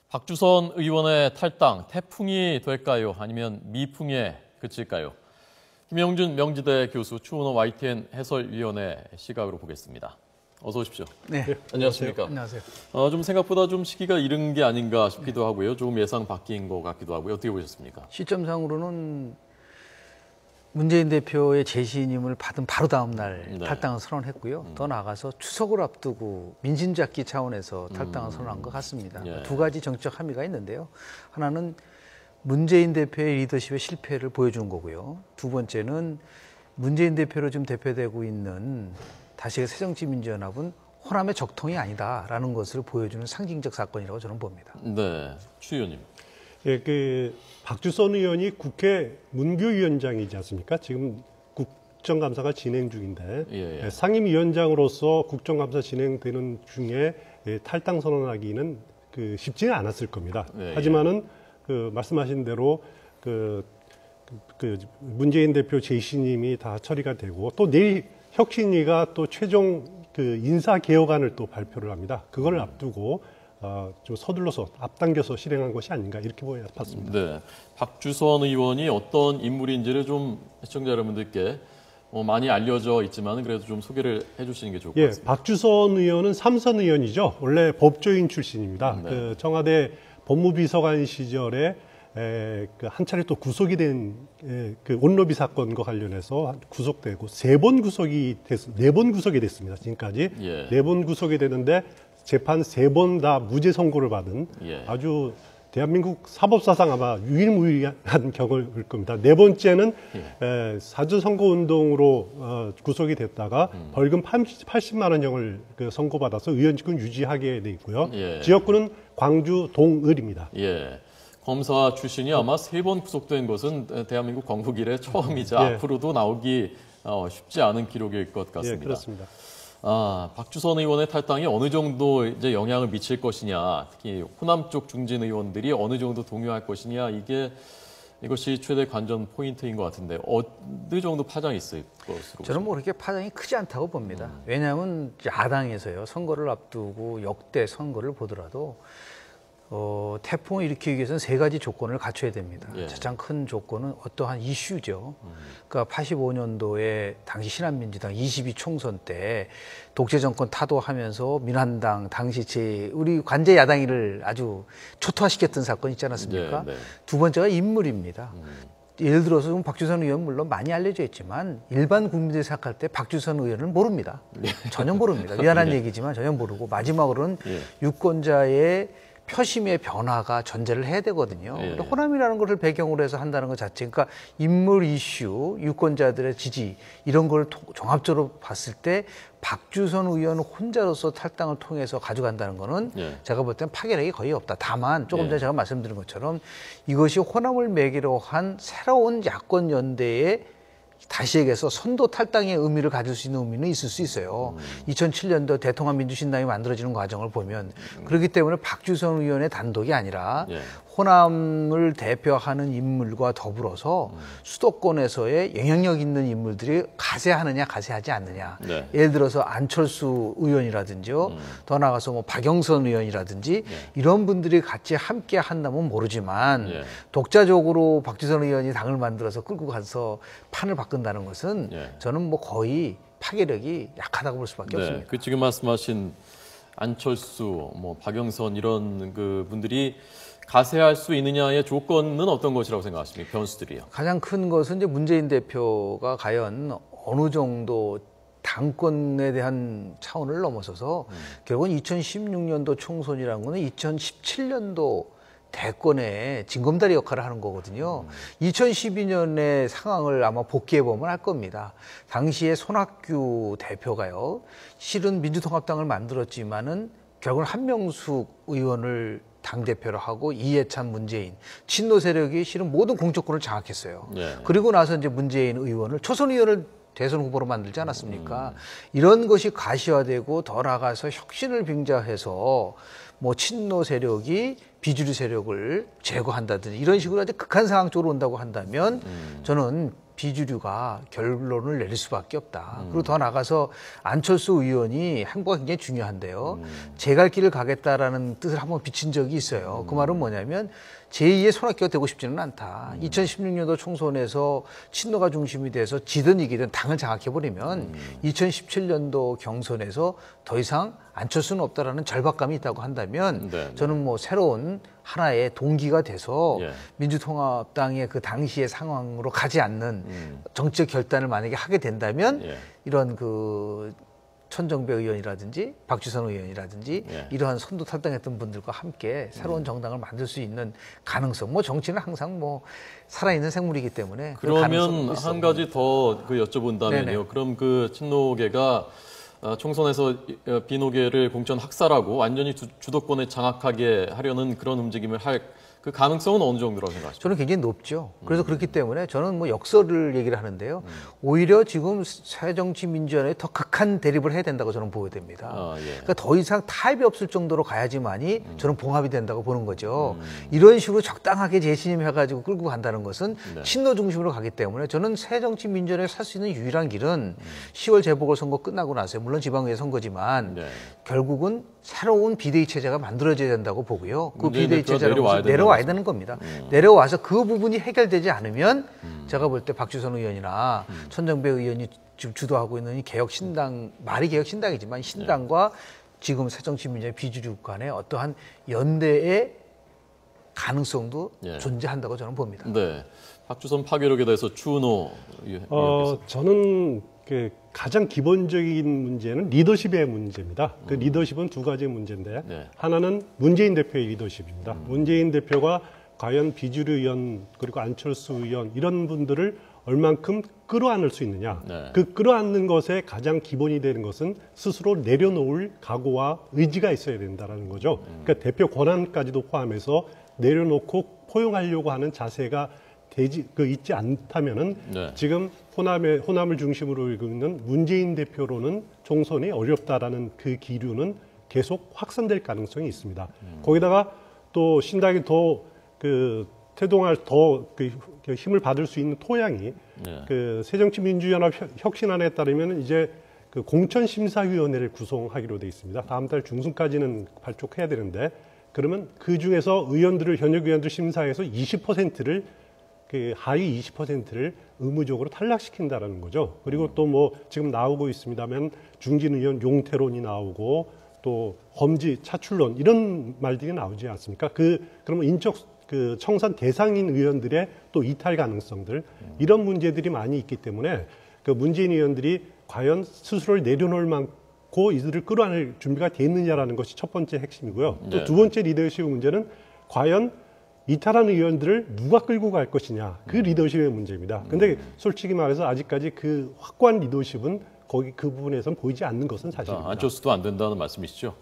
박주선 의원의 탈당, 태풍이 될까요? 아니면 미풍에 그칠까요? 김영준 명지대 교수, 추은호 YTN 해설위원의 시각으로 보겠습니다. 어서 오십시오. 네. 안녕하십니까? 안녕하세요. 좀 생각보다 좀 시기가 이른 게 아닌가 싶기도 하고요. 조금 예상 바뀐 것 같기도 하고요. 어떻게 보셨습니까? 시점상으로는 문재인 대표의 재신임을 받은 바로 다음 날 탈당을 선언했고요. 더 나아가서 추석을 앞두고 민심 잡기 차원에서 탈당을 선언한 것 같습니다. 예. 두 가지 정책 함의가 있는데요. 하나는 문재인 대표의 리더십의 실패를 보여주는 거고요. 두 번째는 문재인 대표로 지금 대표되고 있는 다시의 새정치민주연합은 호남의 적통이 아니다라는 것을 보여주는 상징적 사건이라고 저는 봅니다. 네, 추 의원님. 예, 박주선 의원이 국회 문교위원장이지 않습니까? 지금 국정감사가 진행 중인데 예. 상임위원장으로서 국정감사 진행되는 중에 탈당 선언하기는 쉽지는 않았을 겁니다. 예. 하지만은 말씀하신 대로 문재인 대표 재신임이 다 처리가 되고 또 내일 혁신위가 또 최종 인사 개혁안을 또 발표를 합니다. 그걸 앞두고 좀 서둘러서 앞당겨서 실행한 것이 아닌가 이렇게 봤습니다. 네, 박주선 의원이 어떤 인물인지를 좀 시청자 여러분들께 많이 알려져 있지만 그래도 좀 소개를 해주시는 게 좋을 것 같습니다. 박주선 의원은 삼선 의원이죠. 원래 법조인 출신입니다. 네. 청와대 법무비서관 시절에 한 차례 또 구속이 된 온로비 사건과 관련해서 구속되고 네 번 구속이 됐습니다. 지금까지 예. 4번 구속이 되는데 재판 3번 다 무죄 선고를 받은 예. 아주 대한민국 사법사상 아마 유일무이한 경우일 겁니다. 4번째는 사주선거운동으로 구속이 됐다가 벌금 80만 원형을 선고받아서 의원직은 유지하게 돼 있고요. 예. 지역구는 광주 동을입니다. 예. 검사 출신이 아마 3번 구속된 것은 대한민국 건국 이래 처음이자 예. 앞으로도 나오기 쉽지 않은 기록일 것 같습니다. 예, 그렇습니다. 박주선 의원의 탈당이 어느 정도 이제 영향을 미칠 것이냐, 특히 호남 쪽 중진 의원들이 어느 정도 동요할 것이냐, 이것이 최대 관전 포인트인 것 같은데 어느 정도 파장이 있을 것으로 저는 뭐 그렇게 파장이 크지 않다고 봅니다. 왜냐하면 야당에서요 선거를 앞두고 역대 선거를 보더라도 태풍을 일으키기 위해서는 3가지 조건을 갖춰야 됩니다. 예. 가장 큰 조건은 어떠한 이슈죠. 그러니까 85년도에 당시 신한민주당 22총선 때 독재 정권 타도하면서 민한당 당시 우리 관제 야당이를 아주 초토화시켰던 사건 있지 않았습니까? 네, 네. 두 번째가 인물입니다. 예를 들어서 박주선 의원 물론 많이 알려져 있지만 일반 국민들이 생각할 때 박주선 의원은 모릅니다. 전혀 모릅니다. 미안한 얘기지만 전혀 모르고 마지막으로는 유권자의 표심의 변화가 전제를 해야 되거든요. 예. 호남이라는 것을 배경으로 해서 한다는 것 자체, 그러니까 인물 이슈, 유권자들의 지지 이런 걸 종합적으로 봤을 때 박주선 의원 혼자로서 탈당을 통해서 가져간다는 거는 제가 볼 때는 파괴력이 거의 없다. 다만 조금 전에 제가 말씀드린 것처럼 이것이 호남을 매개로 한 새로운 야권 연대의 다시 얘기해서 선도 탈당의 의미를 가질 수 있는 의미는 있을 수 있어요. 2007년도 대통합 민주신당이 만들어지는 과정을 보면 그렇기 때문에 박주선 의원의 단독이 아니라 호남을 대표하는 인물과 더불어서 수도권에서의 영향력 있는 인물들이 가세하느냐 가세하지 않느냐. 예를 들어서 안철수 의원이라든지요. 더 나아가서 뭐 박영선 의원이라든지 이런 분들이 같이 함께 한다면 모르지만 독자적으로 박주선 의원이 당을 만들어서 끌고 가서 판을 바꾼다는 것은 저는 뭐 거의 파괴력이 약하다고 볼 수밖에 없습니다. 지금 말씀하신 안철수, 박영선 이런 분들이 가세할 수 있느냐의 조건은 어떤 것이라고 생각하십니까? 변수들이요. 가장 큰 것은 이제 문재인 대표가 과연 어느 정도 당권에 대한 차원을 넘어서서 결국은 2016년도 총선이라는 거는 2017년도 대권의 징검다리 역할을 하는 거거든요. 2012년의 상황을 아마 복귀해보면 알 겁니다. 당시에 손학규 대표가요. 실은 민주통합당을 만들었지만은 결국은 한명숙 의원을 당대표로 하고 이해찬 문재인 친노 세력이 실은 모든 공천권을 장악했어요. 그리고 나서 이제 문재인 의원을 초선 의원을 대선 후보로 만들지 않았습니까? 이런 것이 가시화되고 더 나아가서 혁신을 빙자해서 뭐 친노 세력이 비주류 세력을 제거한다든지 이런 식으로 아주 극한 상황 쪽으로 온다고 한다면 저는 비주류가 결론을 내릴 수밖에 없다. 그리고 더 나가서 안철수 의원이 행보가 굉장히 중요한데요. 제 갈 길을 가겠다라는 뜻을 한번 비친 적이 있어요. 그 말은 뭐냐면 제2의 손학규가 되고 싶지는 않다. 2016년도 총선에서 친노가 중심이 돼서 지든 이기든 당을 장악해버리면 2017년도 경선에서 더 이상 안철수는 없다라는 절박감이 있다고 한다면 네. 저는 뭐 새로운 하나의 동기가 돼서 예. 민주통합당의 그 당시의 상황으로 가지 않는 정치적 결단을 만약에 하게 된다면 예. 이런 그 천정배 의원이라든지 박주선 의원이라든지 예. 이러한 선두 탈당했던 분들과 함께 새로운 정당을 만들 수 있는 가능성. 뭐 정치는 항상 뭐 살아있는 생물이기 때문에 그 그러면 가능성도 있어 한 가지 더 그 여쭤본다면요. 네네. 그럼 그 친노계가 총선에서 비노계를 공천 학살하고 완전히 주도권에 장악하게 하려는 그런 움직임을 할 그 가능성은 어느 정도라고 생각하십니까? 저는 굉장히 높죠. 그래서 그렇기 때문에 저는 뭐 역설을 얘기를 하는데요. 오히려 지금 새정치민주연합이 더 극한 대립을 해야 된다고 저는 보게 됩니다. 아, 예. 그러니까 더 이상 타협이 없을 정도로 가야지만이 저는 봉합이 된다고 보는 거죠. 이런 식으로 적당하게 재신임 해가지고 끌고 간다는 것은 네. 친노 중심으로 가기 때문에 저는 새정치민주연합이 살 수 있는 유일한 길은 10월 재보궐선거 끝나고 나서요. 물론 지방의회 선거지만 네. 결국은 새로운 비대위 체제가 만들어져야 된다고 보고요. 그 문재인 비대위 대표가 체제가 내려와야 되는 겁니다. 내려와서 그 부분이 해결되지 않으면 제가 볼 때 박주선 의원이나 천정배 의원이 지금 주도하고 있는 이 개혁신당, 말이 개혁신당이지만 신당과 지금 새정치민주연합 비주류 간의 어떠한 연대의 가능성도 예. 존재한다고 저는 봅니다. 네. 박주선 파괴력에 대해서 추은호 의원께서. 저는 그 가장 기본적인 문제는 리더십의 문제입니다. 그 리더십은 두 가지 문제인데 네. 하나는 문재인 대표의 리더십입니다. 문재인 대표가 과연 비주류 의원 그리고 안철수 의원 이런 분들을 얼만큼 끌어안을 수 있느냐. 네. 그 끌어안는 것에 가장 기본이 되는 것은 스스로 내려놓을 각오와 의지가 있어야 된다는 거죠. 그러니까 대표 권한까지도 포함해서 내려놓고 포용하려고 하는 자세가 있지 않다면은 네. 지금 호남을 중심으로 이끄는 문재인 대표로는 총선이 어렵다라는 그 기류는 계속 확산될 가능성이 있습니다. 거기다가 또 신당이 더 그 태동할 더 그 힘을 받을 수 있는 토양이 네. 그 새정치민주연합 혁신안에 따르면 이제 그 공천심사위원회를 구성하기로 돼 있습니다. 다음 달 중순까지는 발족해야 되는데 그러면 그 중에서 현역 의원들 심사에서 20%를 그 하위 20%를 의무적으로 탈락시킨다라는 거죠. 그리고 또 뭐 지금 나오고 있습니다만 중진 의원 용태론이 나오고 또 험지 차출론 이런 말들이 나오지 않습니까? 그러면 그 청산 대상인 의원들의 또 이탈 가능성들 이런 문제들이 많이 있기 때문에 그 문재인 의원들이 과연 스스로를 내려놓을 만큼 이들을 끌어안을 준비가 돼 있느냐라는 것이 첫 번째 핵심이고요. 또 네. 두 번째 리더십 문제는 과연 이탈한 의원들을 누가 끌고 갈 것이냐 그 리더십의 문제입니다. 근데 솔직히 말해서 아직까지 그 확고한 리더십은 그 부분에서는 보이지 않는 것은 사실입니다. 안철수도 안 된다는 말씀이시죠?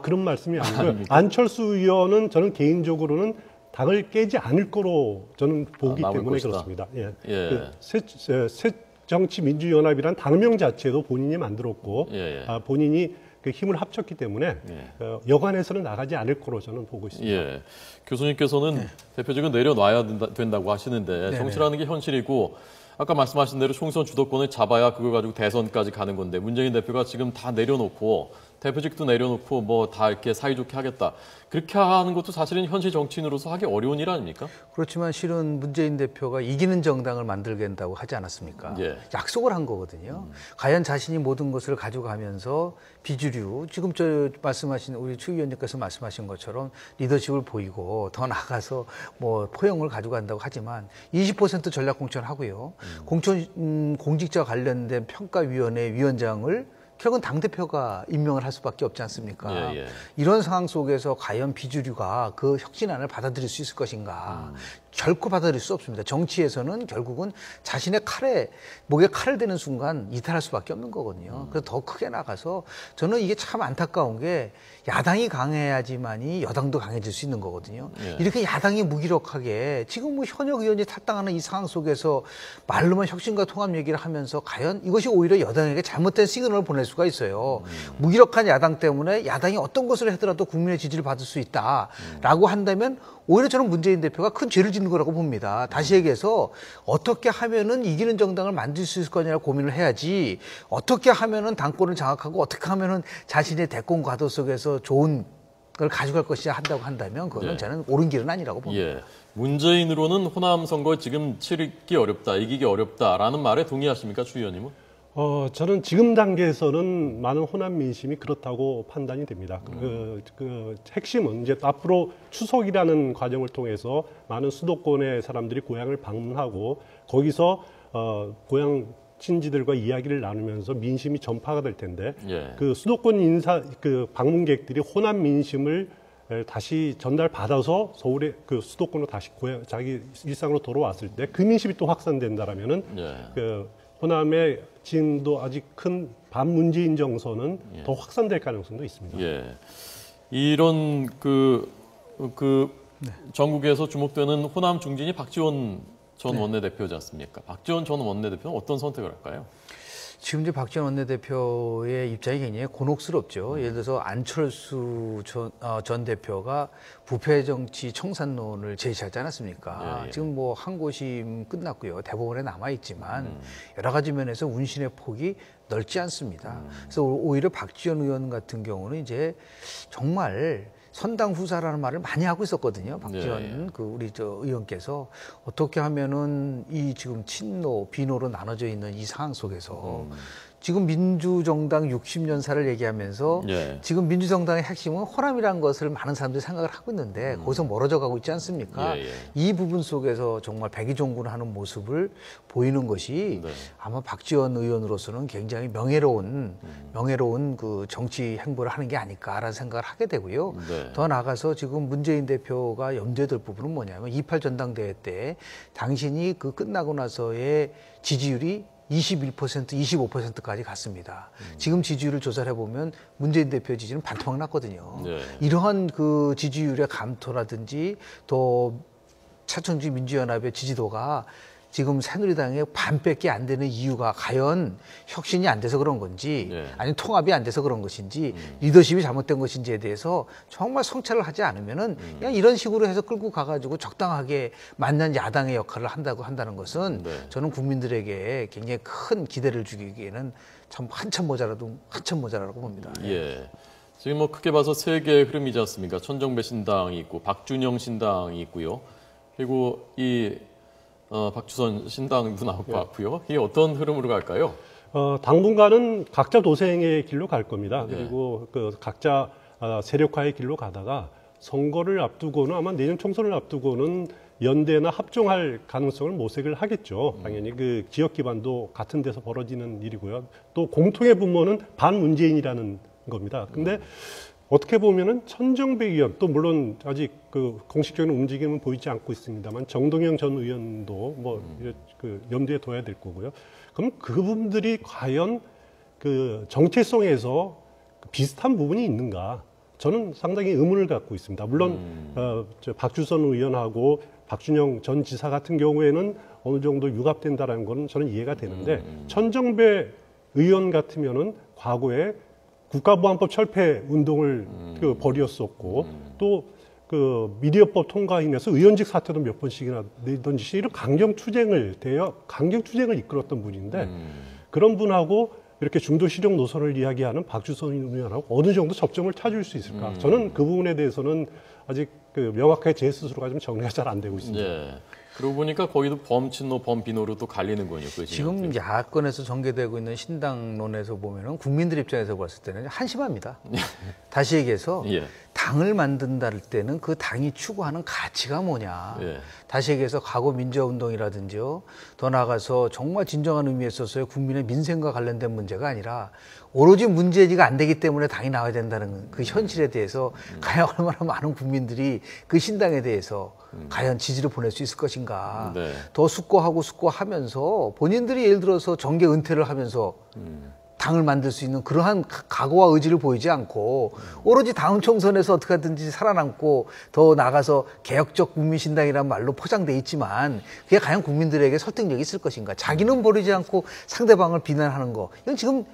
그런 말씀이 아니고요. 아닙니까? 안철수 의원은 저는 개인적으로는 당을 깨지 않을 거로 저는 보기 남을 때문에 것이다. 그렇습니다. 예. 예. 그 새정치민주연합이란 당명 자체도 본인이 만들었고 예, 예. 본인이 그 힘을 합쳤기 때문에 예. 여간해서는 나가지 않을 거로 저는 보고 있습니다. 예. 교수님께서는 대표직은 내려놔야 된다고 하시는데 정치라는 게 현실이고 아까 말씀하신 대로 총선 주도권을 잡아야 그걸 가지고 대선까지 가는 건데 문재인 대표가 지금 다 내려놓고 대표직도 내려놓고 뭐 다 이렇게 사이좋게 하겠다. 그렇게 하는 것도 사실은 현실 정치인으로서 하기 어려운 일 아닙니까? 그렇지만 실은 문재인 대표가 이기는 정당을 만들겠다고 하지 않았습니까? 예. 약속을 한 거거든요. 과연 자신이 모든 것을 가져가면서 비주류, 지금 말씀하신 우리 추 의원님께서 말씀하신 것처럼 리더십을 보이고 더 나아가서 뭐 포용을 가져간다고 하지만 20% 전략 공천하고요. 공직자 관련된 평가위원회 위원장을 결국은 당대표가 임명을 할 수밖에 없지 않습니까? 예, 예. 이런 상황 속에서 과연 비주류가 그 혁신안을 받아들일 수 있을 것인가? 결코 받아들일 수 없습니다. 정치에서는 결국은 자신의 목에 칼을 대는 순간 이탈할 수밖에 없는 거거든요. 그래서 더 크게 나가서 저는 이게 참 안타까운 게 야당이 강해야지만이 여당도 강해질 수 있는 거거든요. 예. 이렇게 야당이 무기력하게 지금 뭐 현역 의원이 탈당하는 이 상황 속에서 말로만 혁신과 통합 얘기를 하면서 과연 이것이 오히려 여당에게 잘못된 시그널을 보낼 수가 있어요. 무기력한 야당 때문에 야당이 어떤 것을 하더라도 국민의 지지를 받을 수 있다라고 한다면 오히려 저는 문재인 대표가 큰 죄를 짓는 거라고 봅니다. 다시 얘기해서 어떻게 하면은 이기는 정당을 만들 수 있을 거냐를 고민을 해야지 어떻게 하면은 당권을 장악하고 어떻게 하면은 자신의 대권 과도 속에서 좋은 걸 가져갈 것이냐 한다고 한다면 그거는 네. 저는 옳은 길은 아니라고 봅니다. 예. 문재인으로는 호남 선거 지금 치르기 어렵다, 이기기 어렵다라는 말에 동의하십니까, 추 의원님은? 저는 지금 단계에서는 많은 호남 민심이 그렇다고 판단이 됩니다. 핵심은 이제 앞으로 추석이라는 과정을 통해서 많은 수도권의 사람들이 고향을 방문하고 거기서 고향 친지들과 이야기를 나누면서 민심이 전파가 될 텐데 예. 그 수도권 방문객들이 호남 민심을 다시 전달받아서 서울의 그 수도권으로 다시 자기 일상으로 돌아왔을 때 그 민심이 또 확산된다라면은 예. 그 호남의 지금도 아직 큰 반문재인 정서는 더 확산될 가능성도 있습니다. 예. 이런 전국에서 주목되는 호남 중진이 박지원 전 원내대표지 않습니까? 박지원 전 원내대표는 어떤 선택을 할까요? 지금 이제 박지원 원내대표의 입장이 굉장히 곤혹스럽죠. 예를 들어서 안철수 전 대표가 부패 정치 청산론을 제시하지 않았습니까? 예, 예. 지금 뭐 항고심 끝났고요. 대법원에 남아 있지만 여러 가지 면에서 운신의 폭이 넓지 않습니다. 그래서 오히려 박지원 의원 같은 경우는 이제 정말 선당 후사라는 말을 많이 하고 있었거든요. 박지원 우리 의원께서 어떻게 하면은 이 지금 친노 비노로 나눠져 있는 이 상황 속에서 지금 민주정당 60년사를 얘기하면서 예. 지금 민주정당의 핵심은 호남이라는 것을 많은 사람들이 생각을 하고 있는데 거기서 멀어져 가고 있지 않습니까? 예, 예. 이 부분 속에서 정말 백의종군하는 모습을 보이는 것이 네. 아마 박지원 의원으로서는 굉장히 명예로운 그 정치 행보를 하는 게 아닐까라는 생각을 하게 되고요. 네. 더 나아가서 지금 문재인 대표가 염두에 둘 부분은 뭐냐면 28 전당대회 때 당신이 그 끝나고 나서의 지지율이 21%, 25%까지 갔습니다. 지금 지지율을 조사를 해보면 문재인 대표 지지는 반토막 났거든요. 네. 이러한 그 지지율의 감토라든지 또 차천주 민주연합의 지지도가 지금 새누리당의 반밖에 안 되는 이유가 과연 혁신이 안 돼서 그런 건지 네. 아니면 통합이 안 돼서 그런 것인지 리더십이 잘못된 것인지에 대해서 정말 성찰을 하지 않으면은 그냥 이런 식으로 해서 끌고 가가지고 적당하게 맞는 야당의 역할을 한다는 것은 네. 저는 국민들에게 굉장히 큰 기대를 주기에는 참 한참 모자라고 봅니다. 예. 지금 뭐 크게 봐서 세 개의 흐름이지 않습니까? 천정배 신당이 있고 박준영 신당이 있고요. 그리고 이 박주선 신당도 나올 것 같고요. 이게 어떤 흐름으로 갈까요? 당분간은 각자 도생의 길로 갈 겁니다. 그리고 그 각자 세력화의 길로 가다가 선거를 앞두고는 아마 내년 총선을 앞두고는 연대나 합종할 가능성을 모색을 하겠죠. 당연히 그 지역 기반도 같은 데서 벌어지는 일이고요. 또 공통의 분모는 반문재인이라는 겁니다. 근데 어떻게 보면은 천정배 의원, 또 물론 아직 그 공식적인 움직임은 보이지 않고 있습니다만 정동영 전 의원도 그 염두에 둬야 될 거고요. 그럼 그분들이 과연 그 정체성에서 비슷한 부분이 있는가? 저는 상당히 의문을 갖고 있습니다. 물론 박주선 의원하고 박준영 전 지사 같은 경우에는 어느 정도 융합된다라는 건 저는 이해가 되는데 천정배 의원 같으면은 과거에 국가보안법 철폐 운동을 벌였었고 또 그 미디어법 통과인에서 의원직 사퇴도 몇 번씩이나 내던 짓이 이런 강경 투쟁을 이끌었던 분인데 그런 분하고 이렇게 중도 실용 노선을 이야기하는 박주선 의원하고 어느 정도 접점을 찾을 수 있을까? 저는 그 부분에 대해서는 아직 그 명확하게 제 스스로가 좀 정리가 잘 안 되고 있습니다. 예. 그러고 보니까 거기도 범친노, 범비노로 또 갈리는군요. 지금 야권에서 전개되고 있는 신당론에서 보면은 국민들 입장에서 봤을 때는 한심합니다. 다시 얘기해서 예. 당을 만든다 할 때는 그 당이 추구하는 가치가 뭐냐. 예. 다시 얘기해서 과거 민주화운동이라든지요. 더 나아가서 정말 진정한 의미에 있어서의 국민의 민생과 관련된 문제가 아니라 오로지 문제지가 안 되기 때문에 당이 나와야 된다는 그 현실에 대해서 과연 얼마나 많은 국민들이 그 신당에 대해서 과연 지지를 보낼 수 있을 것인가. 네. 더 숙고하면서 본인들이 예를 들어서 정계 은퇴를 하면서 당을 만들 수 있는 그러한 각오와 의지를 보이지 않고 오로지 다음 총선에서 어떻게 하든지 살아남고 더 나가서 개혁적 국민신당이라는 말로 포장돼 있지만 그게 과연 국민들에게 설득력이 있을 것인가. 자기는 버리지 않고 상대방을 비난하는 거. 이건 지금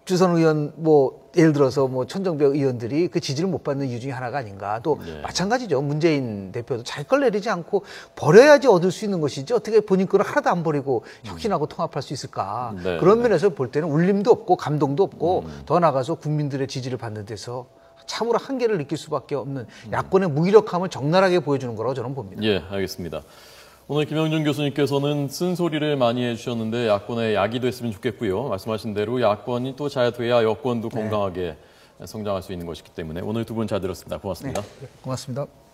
박주선 의원 뭐 예를 들어서 뭐 천정배 의원들이 그 지지를 못 받는 이유 중에 하나가 아닌가. 또 마찬가지죠. 문재인 대표도 자기 걸 내리지 않고 버려야지 얻을 수 있는 것이지 어떻게 본인 거를 하나도 안 버리고 혁신하고 통합할 수 있을까. 네, 그런 면에서 볼 때는 울림도 없고 감동도 없고 더 나아가서 국민들의 지지를 받는 데서 참으로 한계를 느낄 수밖에 없는 야권의 무기력함을 적나라하게 보여주는 거라고 저는 봅니다. 예, 알겠습니다. 오늘 김영준 교수님께서는 쓴소리를 많이 해주셨는데 야권의 약이 됐으면 좋겠고요. 말씀하신 대로 야권이 또 잘 돼야 여권도 건강하게 성장할 수 있는 것이기 때문에 오늘 두 분 잘 들었습니다. 고맙습니다. 고맙습니다.